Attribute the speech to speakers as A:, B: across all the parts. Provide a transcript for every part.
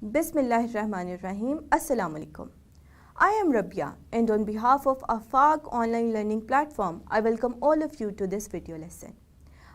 A: Bismillahirrahmanirrahim. Assalamu alaikum. I am Rabia and on behalf of Afaq online learning platform, I welcome all of you to this video lesson.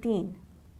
A: 3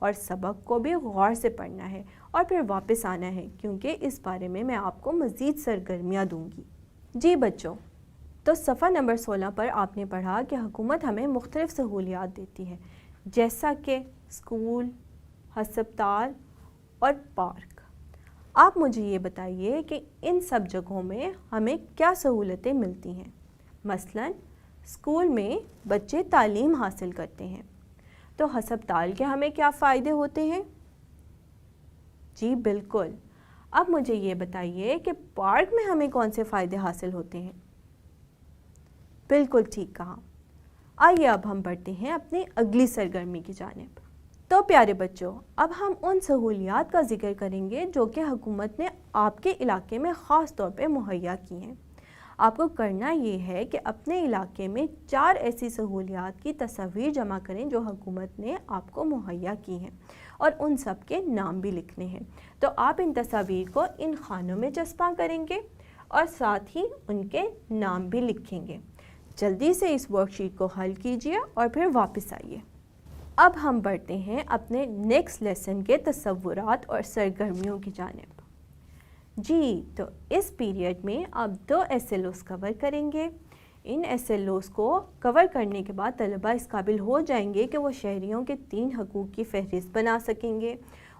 A: اور سبق کو بھی غور سے پڑھنا ہے اور پھر واپس آنا ہے، کیونکہ اس بارے میں میں آپ کو مزید سرگرمیاں دوں گی۔ جی بچوں، تو صفحہ نمبر 16 پر آپ نے پڑھا کہ حکومت ہمیں مختلف سہولیات دیتی ہے، جیسا کہ اسکول، ہسپتال اور پارک۔ آپ مجھے یہ بتائیے کہ ان سب جگہوں میں ہمیں کیا سہولتیں ملتی ہیں؟ مثلاً اسکول میں بچے تعلیم حاصل کرتے ہیں، تو ہسپتال کے ہمیں کیا فائدے ہوتے ہیں؟ جی بالکل۔ اب مجھے یہ بتائیے کہ پارک میں ہمیں کون سے فائدے حاصل ہوتے ہیں؟ بالکل ٹھیک کہا۔ آئیے اب ہم بڑھتے ہیں اپنی اگلی سرگرمی کی جانب۔ تو پیارے بچوں، اب ہم ان سہولیات کا ذکر کریں گے جو کہ حکومت نے آپ کے علاقے میں خاص طور پہ مہیا کی ہیں۔ آپ کو کرنا یہ ہے کہ اپنے علاقے میں 4 ایسی سہولیات کی تصاویر جمع کریں جو حکومت نے آپ کو مہیا کی ہیں، اور ان سب کے نام بھی لکھنے ہیں۔ تو آپ ان تصاویر کو ان خانوں میں چسپاں کریں گے اور ساتھ ہی ان کے نام بھی لکھیں گے۔ جلدی سے اس ورک شیٹ کو حل کیجیے اور پھر واپس آئیے۔ اب ہم بڑھتے ہیں اپنے نیکسٹ لیسن کے تصورات اور سرگرمیوں کی جانب۔ جی، تو اس پیریڈ میں آپ 2 SLOs کور کریں گے۔ ان SLOs کو کور کرنے کے بعد طلبہ اس قابل ہو جائیں گے کہ وہ شہریوں کے 3 حقوق کی فہرست بنا سکیں گے۔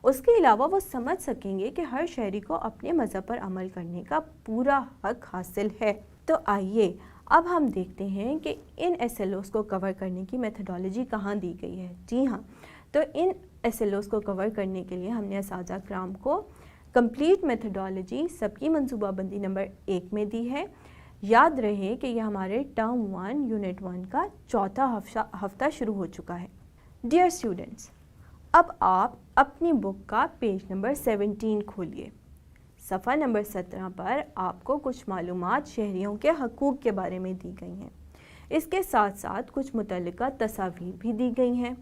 A: اس کے علاوہ وہ سمجھ سکیں گے کہ ہر شہری کو اپنے مذہب پر عمل کرنے کا پورا حق حاصل ہے۔ تو آئیے اب ہم دیکھتے ہیں کہ ان SLOs کو کور کرنے کی میتھڈالوجی کہاں دی گئی ہے۔ جی ہاں، تو ان SLOs کو کور کرنے کے لیے ہم نے اساتذہ کرام کو کمپلیٹ میتھڈالوجی سب کی منصوبہ بندی نمبر 1 میں دی ہے۔ یاد رہے کہ یہ ہمارے ٹرم 1 یونٹ 1 کا 4تھا ہفتہ شروع ہو چکا ہے۔ ڈیئر اسٹوڈنٹس، اب آپ اپنی بک کا پیج نمبر 17 کھولیے۔ صفحہ نمبر 17 پر آپ کو کچھ معلومات شہریوں کے حقوق کے بارے میں دی گئی ہیں۔ اس کے ساتھ ساتھ کچھ متعلقہ تصاویر بھی دی گئی ہیں۔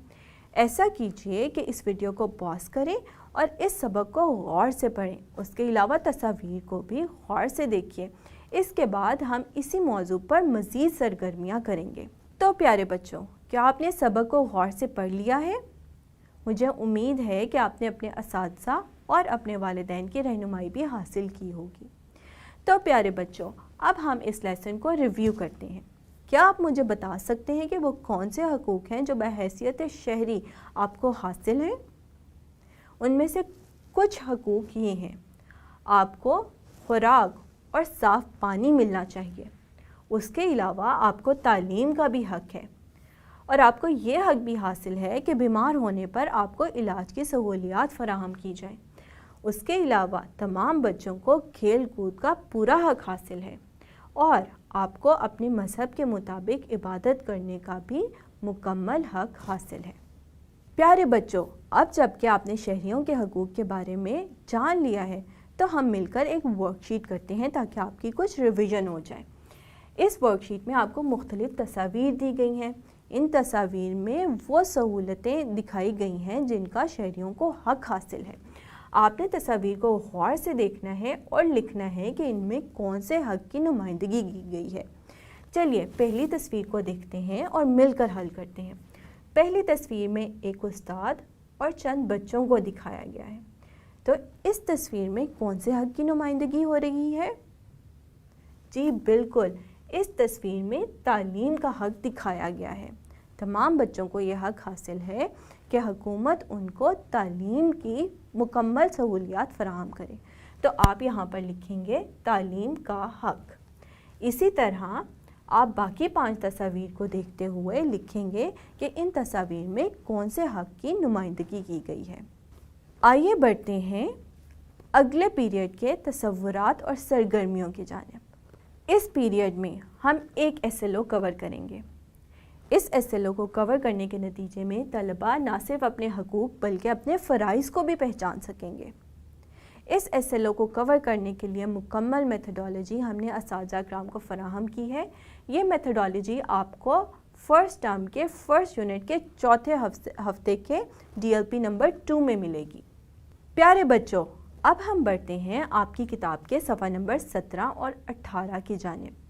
A: ایسا کیجیے کہ اس ویڈیو کو پاز کریں اور اس سبق کو غور سے پڑھیں۔ اس کے علاوہ تصاویر کو بھی غور سے دیکھیے۔ اس کے بعد ہم اسی موضوع پر مزید سرگرمیاں کریں گے۔ تو پیارے بچوں، کیا آپ نے سبق کو غور سے پڑھ لیا ہے؟ مجھے امید ہے کہ آپ نے اپنے اساتذہ اور اپنے والدین کی رہنمائی بھی حاصل کی ہوگی۔ تو پیارے بچوں، اب ہم اس لیسن کو ریویو کرتے ہیں۔ کیا آپ مجھے بتا سکتے ہیں کہ وہ کون سے حقوق ہیں جو بحیثیت شہری آپ کو حاصل ہیں؟ ان میں سے کچھ حقوق یہ ہیں: آپ کو خوراک اور صاف پانی ملنا چاہیے۔ اس کے علاوہ آپ کو تعلیم کا بھی حق ہے، اور آپ کو یہ حق بھی حاصل ہے کہ بیمار ہونے پر آپ کو علاج کی سہولیات فراہم کی جائیں۔ اس کے علاوہ تمام بچوں کو کھیل کود کا پورا حق حاصل ہے، اور آپ کو اپنے مذہب کے مطابق عبادت کرنے کا بھی مکمل حق حاصل ہے۔ پیارے بچوں، اب جب کہ آپ نے شہریوں کے حقوق کے بارے میں جان لیا ہے، تو ہم مل کر ایک ورک شیٹ کرتے ہیں تاکہ آپ کی کچھ ریویژن ہو جائے۔ اس ورک شیٹ میں آپ کو مختلف تصاویر دی گئی ہیں۔ ان تصاویر میں وہ سہولتیں دکھائی گئی ہیں جن کا شہریوں کو حق حاصل ہے۔ آپ نے تصاویر کو غور سے دیکھنا ہے اور لکھنا ہے کہ ان میں کون سے حق کی نمائندگی کی گئی ہے۔ چلیے پہلی تصویر کو دیکھتے ہیں اور مل کر حل کرتے ہیں۔ پہلی تصویر میں ایک استاد اور چند بچوں کو دکھایا گیا ہے۔ تو اس تصویر میں کون سے حق کی نمائندگی ہو رہی ہے؟ جی بالکل، اس تصویر میں تعلیم کا حق دکھایا گیا ہے۔ تمام بچوں کو یہ حق حاصل ہے کہ حکومت ان کو تعلیم کی مکمل سہولیات فراہم کرے۔ تو آپ یہاں پر لکھیں گے تعلیم کا حق۔ اسی طرح آپ باقی 5 تصاویر کو دیکھتے ہوئے لکھیں گے کہ ان تصاویر میں کون سے حق کی نمائندگی کی گئی ہے۔ آئیے بڑھتے ہیں اگلے پیریڈ کے تصورات اور سرگرمیوں کی جانب۔ اس پیریڈ میں ہم ایک SLO کور کریں گے۔ اس SLO کو کور کرنے کے نتیجے میں طلبہ نہ صرف اپنے حقوق بلکہ اپنے فرائض کو بھی پہچان سکیں گے۔ اس SLO کو کور کرنے کے لیے مکمل میتھڈالوجی ہم نے اساتذہ کرام کو فراہم کی ہے۔ یہ میتھڈالوجی آپ کو فرسٹ ٹرم کے فرسٹ یونٹ کے 4تھے ہفتے کے DLP نمبر 2 میں ملے گی۔ پیارے بچوں، اب ہم بڑھتے ہیں آپ کی کتاب کے صفحہ نمبر 17 اور 18 کی جانب۔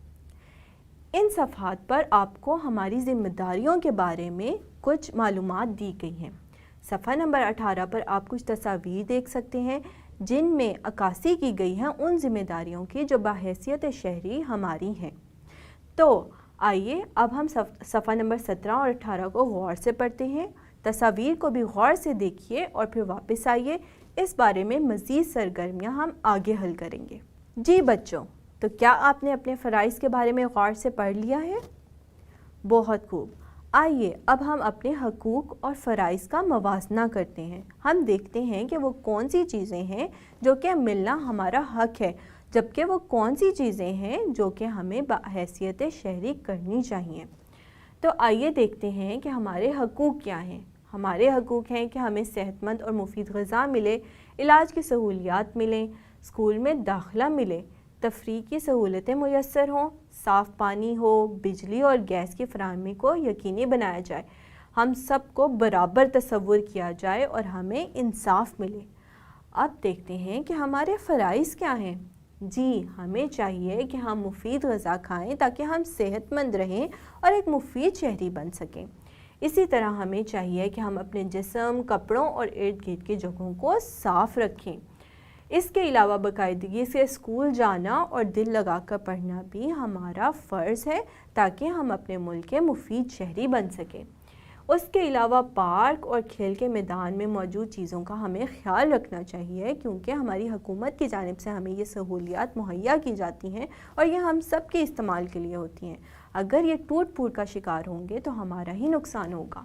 A: ان صفحات پر آپ کو ہماری ذمہ داریوں کے بارے میں کچھ معلومات دی گئی ہیں۔ صفحہ نمبر 18 پر آپ کچھ تصاویر دیکھ سکتے ہیں جن میں عکاسی کی گئی ہیں ان ذمہ داریوں کی جو بحیثیت شہری ہماری ہیں۔ تو آئیے اب ہم صفحہ نمبر 17 اور 18 کو غور سے پڑھتے ہیں۔ تصاویر کو بھی غور سے دیکھیے اور پھر واپس آئیے، اس بارے میں مزید سرگرمیاں ہم آگے حل کریں گے۔ جی بچوں، تو کیا آپ نے اپنے فرائض کے بارے میں غور سے پڑھ لیا ہے؟ بہت خوب۔ آئیے اب ہم اپنے حقوق اور فرائض کا موازنہ کرتے ہیں۔ ہم دیکھتے ہیں کہ وہ کون سی چیزیں ہیں جو کہ ملنا ہمارا حق ہے، جبکہ وہ کون سی چیزیں ہیں جو کہ ہمیں بحیثیت شہری کرنی چاہیے۔ تو آئیے دیکھتے ہیں کہ ہمارے حقوق کیا ہیں۔ ہمارے حقوق ہیں کہ ہمیں صحت مند اور مفید غذا ملے، علاج کی سہولیات ملیں، اسکول میں داخلہ ملے، تفریح کی سہولتیں میسر ہوں، صاف پانی ہو، بجلی اور گیس کی فراہمی کو یقینی بنایا جائے، ہم سب کو برابر تصور کیا جائے اور ہمیں انصاف ملے۔ اب دیکھتے ہیں کہ ہمارے فرائض کیا ہیں۔ جی، ہمیں چاہیے کہ ہم مفید غذا کھائیں تاکہ ہم صحت مند رہیں اور ایک مفید شہری بن سکیں۔ اسی طرح ہمیں چاہیے کہ ہم اپنے جسم، کپڑوں اور ارد گرد کی جگہوں کو صاف رکھیں۔ اس کے علاوہ باقاعدگی سے اسکول جانا اور دل لگا کر پڑھنا بھی ہمارا فرض ہے تاکہ ہم اپنے ملک کے مفید شہری بن سکیں۔ اس کے علاوہ پارک اور کھیل کے میدان میں موجود چیزوں کا ہمیں خیال رکھنا چاہیے، کیونکہ ہماری حکومت کی جانب سے ہمیں یہ سہولیات مہیا کی جاتی ہیں اور یہ ہم سب کے استعمال کے لیے ہوتی ہیں۔ اگر یہ ٹوٹ پھوٹ کا شکار ہوں گے تو ہمارا ہی نقصان ہوگا۔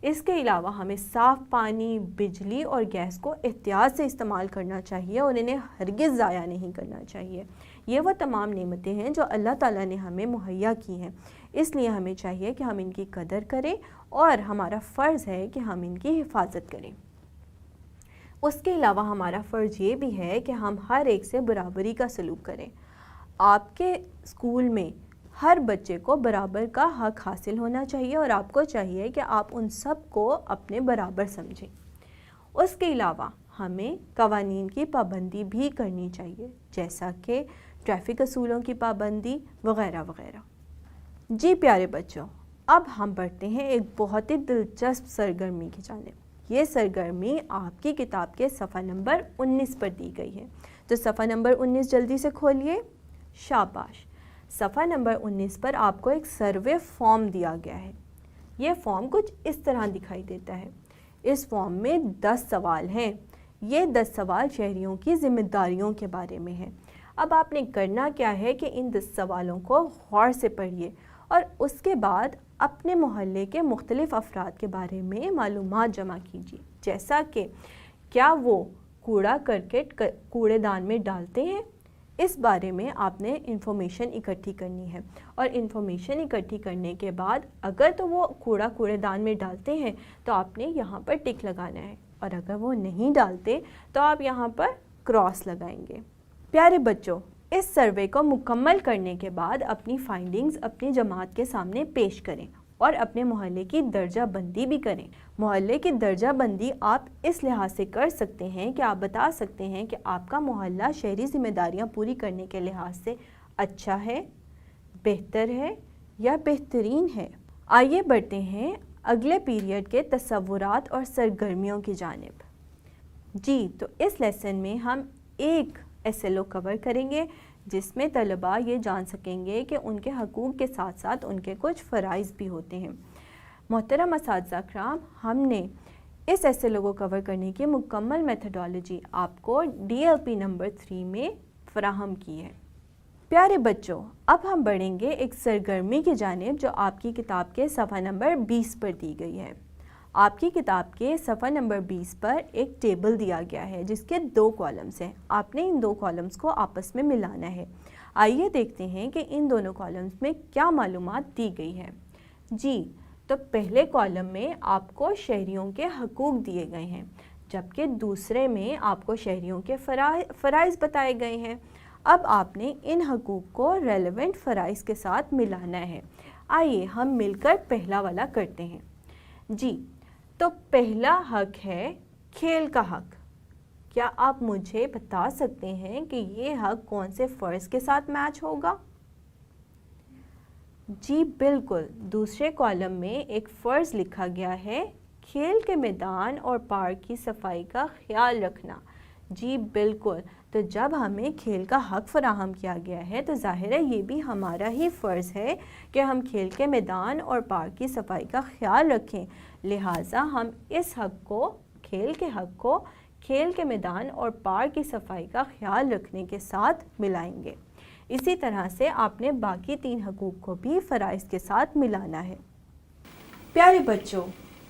A: اس کے علاوہ ہمیں صاف پانی، بجلی اور گیس کو احتیاط سے استعمال کرنا چاہیے اور انہیں ہرگز ضائع نہیں کرنا چاہیے۔ یہ وہ تمام نعمتیں ہیں جو اللہ تعالیٰ نے ہمیں مہیا کی ہیں، اس لیے ہمیں چاہیے کہ ہم ان کی قدر کریں اور ہمارا فرض ہے کہ ہم ان کی حفاظت کریں۔ اس کے علاوہ ہمارا فرض یہ بھی ہے کہ ہم ہر ایک سے برابری کا سلوک کریں۔ آپ کے اسکول میں ہر بچے کو برابر کا حق حاصل ہونا چاہیے اور آپ کو چاہیے کہ آپ ان سب کو اپنے برابر سمجھیں۔ اس کے علاوہ ہمیں قوانین کی پابندی بھی کرنی چاہیے، جیسا کہ ٹریفک اصولوں کی پابندی وغیرہ وغیرہ۔ جی پیارے بچوں، اب ہم بڑھتے ہیں ایک بہت ہی دلچسپ سرگرمی کی جانب۔ یہ سرگرمی آپ کی کتاب کے صفحہ نمبر 19 پر دی گئی ہے، تو صفحہ نمبر 19 جلدی سے کھولیے۔ شاباش۔ صفحہ نمبر 19 پر آپ کو ایک سروے فارم دیا گیا ہے۔ یہ فارم کچھ اس طرح دکھائی دیتا ہے۔ اس فارم میں 10 سوال ہیں۔ یہ 10 سوال شہریوں کی ذمہ داریوں کے بارے میں ہیں۔ اب آپ نے کرنا کیا ہے کہ ان 10 سوالوں کو غور سے پڑھیے اور اس کے بعد اپنے محلے کے مختلف افراد کے بارے میں معلومات جمع کیجیے، جیسا کہ کیا وہ کوڑا کرکٹ کوڑے دان میں ڈالتے ہیں۔ اس بارے میں آپ نے انفارمیشن اکٹھی کرنی ہے اور انفارمیشن اکٹھی کرنے کے بعد اگر تو وہ کوڑے دان میں ڈالتے ہیں تو آپ نے یہاں پر ٹک لگانا ہے، اور اگر وہ نہیں ڈالتے تو آپ یہاں پر کراس لگائیں گے۔ پیارے بچوں، اس سروے کو مکمل کرنے کے بعد اپنی فائنڈنگز اپنی جماعت کے سامنے پیش کریں اور اپنے محلے کی درجہ بندی بھی کریں۔ محلے کی درجہ بندی آپ اس لحاظ سے کر سکتے ہیں کہ آپ بتا سکتے ہیں کہ آپ کا محلہ شہری ذمہ داریاں پوری کرنے کے لحاظ سے اچھا ہے، بہتر ہے یا بہترین ہے۔ آئیے بڑھتے ہیں اگلے پیریڈ کے تصورات اور سرگرمیوں کی جانب۔ جی، تو اس لیسن میں ہم ایک SLO کور کریں گے جس میں طلباء یہ جان سکیں گے کہ ان کے حقوق کے ساتھ ساتھ ان کے کچھ فرائض بھی ہوتے ہیں۔ محترم اساتذہ کرام، ہم نے اس SLO کو کور کرنے کی مکمل میتھڈالوجی آپ کو DLP نمبر 3 میں فراہم کی ہے۔ پیارے بچوں، اب ہم بڑھیں گے ایک سرگرمی کی جانب جو آپ کی کتاب کے صفحہ نمبر 20 پر دی گئی ہے۔ آپ کی کتاب کے صفحہ نمبر 20 پر ایک ٹیبل دیا گیا ہے جس کے 2 کالمز ہیں۔ آپ نے ان 2 کالمز کو آپس میں ملانا ہے۔ آئیے دیکھتے ہیں کہ ان دونوں کالمز میں کیا معلومات دی گئی ہے۔ جی، تو پہلے کالم میں آپ کو شہریوں کے حقوق دیے گئے ہیں، جبکہ دوسرے میں آپ کو شہریوں کے فرائض بتائے گئے ہیں۔ اب آپ نے ان حقوق کو ریلیونٹ فرائض کے ساتھ ملانا ہے۔ آئیے ہم مل کر پہلا والا کرتے ہیں۔ جی، تو پہلا حق ہے کھیل کا حق۔ کیا آپ مجھے بتا سکتے ہیں کہ یہ حق کون سے فرض کے ساتھ میچ ہوگا؟ جی بالکل، دوسرے کالم میں ایک فرض لکھا گیا ہے کھیل کے میدان اور پارک کی صفائی کا خیال رکھنا۔ جی بالکل، تو جب ہمیں کھیل کا حق فراہم کیا گیا ہے تو ظاہر ہے یہ بھی ہمارا ہی فرض ہے کہ ہم کھیل کے میدان اور پارک کی صفائی کا خیال رکھیں۔ لہٰذا ہم اس حق کو، کھیل کے حق کو، کھیل کے میدان اور پارک کی صفائی کا خیال رکھنے کے ساتھ ملائیں گے۔ اسی طرح سے آپ نے باقی 3 حقوق کو بھی فرائض کے ساتھ ملانا ہے۔ پیارے بچوں،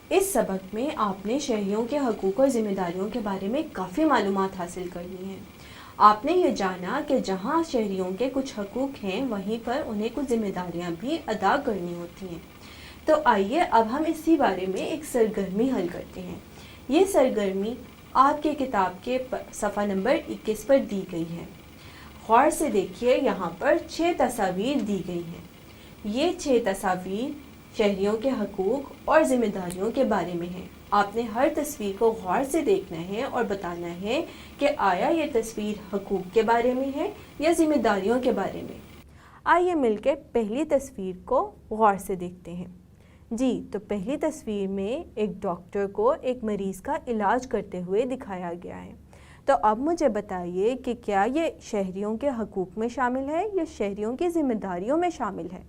A: اس سبق میں آپ نے شہریوں کے حقوق اور ذمہ داریوں کے بارے میں کافی معلومات حاصل کر لی ہیں۔ آپ نے یہ جانا کہ جہاں شہریوں کے کچھ حقوق ہیں وہیں پر انہیں کچھ ذمہ داریاں بھی ادا کرنی ہوتی ہیں۔ تو آئیے اب ہم اسی بارے میں ایک سرگرمی حل کرتے ہیں۔ یہ سرگرمی آپ کے کتاب کے صفحہ نمبر 21 پر دی گئی ہے۔ غور سے دیکھیے، یہاں پر 6 تصاویر دی گئی ہیں۔ یہ 6 تصاویر شہریوں کے حقوق اور ذمہ داریوں کے بارے میں ہیں۔ آپ نے ہر تصویر کو غور سے دیکھنا ہے اور بتانا ہے کہ آیا یہ تصویر حقوق کے بارے میں ہے یا ذمہ داریوں کے بارے میں۔ آئیے مل کے پہلی تصویر کو غور سے دیکھتے ہیں۔ جی، تو پہلی تصویر میں ایک ڈاکٹر کو ایک مریض کا علاج کرتے ہوئے دکھایا گیا ہے۔ تو اب مجھے بتائیے کہ کیا یہ شہریوں کے حقوق میں شامل ہے یا شہریوں کی ذمہ داریوں میں شامل ہے؟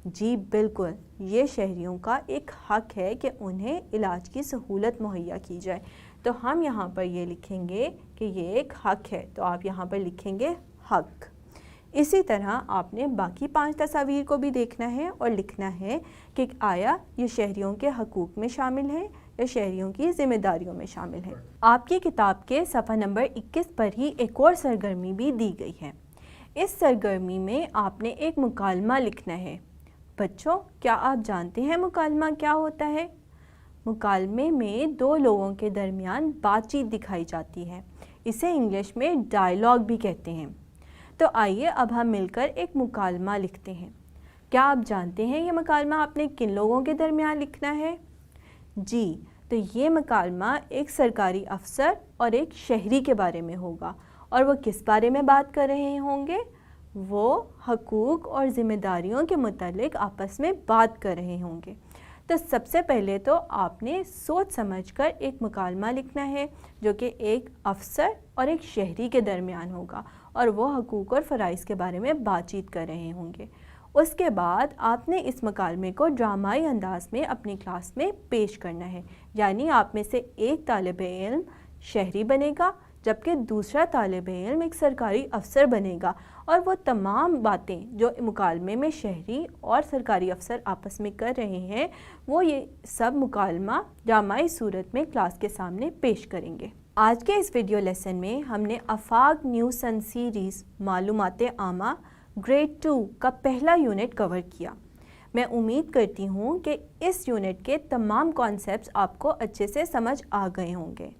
A: جی بالکل، یہ شہریوں کا ایک حق ہے کہ انہیں علاج کی سہولت مہیا کی جائے۔ تو ہم یہاں پر یہ لکھیں گے کہ یہ ایک حق ہے، تو آپ یہاں پر لکھیں گے حق۔ اسی طرح آپ نے باقی 5 تصاویر کو بھی دیکھنا ہے اور لکھنا ہے کہ آیا یہ شہریوں کے حقوق میں شامل ہے یا شہریوں کی ذمہ داریوں میں شامل ہے۔ آپ کی کتاب کے صفحہ نمبر 21 پر ہی ایک اور سرگرمی بھی دی گئی ہے۔ اس سرگرمی میں آپ نے ایک مکالمہ لکھنا ہے۔ بچوں، کیا آپ جانتے ہیں مکالمہ کیا ہوتا ہے؟ مکالمے میں 2 لوگوں کے درمیان بات چیت دکھائی جاتی ہے۔ اسے انگلش میں ڈائیلاگ بھی کہتے ہیں۔ تو آئیے اب ہم مل کر ایک مکالمہ لکھتے ہیں۔ کیا آپ جانتے ہیں یہ مکالمہ آپ نے کن لوگوں کے درمیان لکھنا ہے؟ جی، تو یہ مکالمہ ایک سرکاری افسر اور ایک شہری کے بارے میں ہوگا۔ اور وہ کس بارے میں بات کر رہے ہوں گے؟ وہ حقوق اور ذمہ داریوں کے متعلق آپس میں بات کر رہے ہوں گے۔ تو سب سے پہلے تو آپ نے سوچ سمجھ کر ایک مکالمہ لکھنا ہے جو کہ ایک افسر اور ایک شہری کے درمیان ہوگا اور وہ حقوق اور فرائض کے بارے میں بات چیت کر رہے ہوں گے۔ اس کے بعد آپ نے اس مکالمے کو ڈرامائی انداز میں اپنی کلاس میں پیش کرنا ہے، یعنی آپ میں سے ایک طالب علم شہری بنے گا جبکہ دوسرا طالب علم ایک سرکاری افسر بنے گا، اور وہ تمام باتیں جو مکالمے میں شہری اور سرکاری افسر آپس میں کر رہے ہیں وہ یہ سب مکالمہ ڈرامائی صورت میں کلاس کے سامنے پیش کریں گے۔ آج کے اس ویڈیو لیسن میں ہم نے آفاق نیو سن سیریز معلومات عامہ گریڈ 2 کا پہلا یونٹ کور کیا۔ میں امید کرتی ہوں کہ اس یونٹ کے تمام کانسیپٹس آپ کو اچھے سے سمجھ آ گئے ہوں گے۔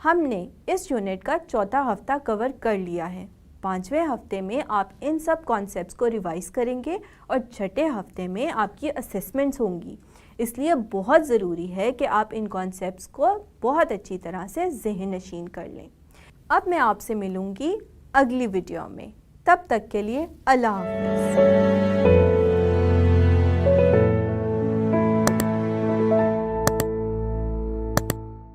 A: ہم نے اس یونٹ کا 4تھا ہفتہ کور کر لیا ہے۔ 5ویں ہفتے میں آپ ان سب کانسیپٹس کو ریوائز کریں گے اور 6ٹھے ہفتے میں آپ کی اسیسمنٹس ہوں گی۔ اس لیے بہت ضروری ہے کہ آپ ان کانسیپٹس کو بہت اچھی طرح سے ذہن نشین کر لیں۔ اب میں آپ سے ملوں گی اگلی ویڈیو میں۔ تب تک کے لیے اللہ حافظ۔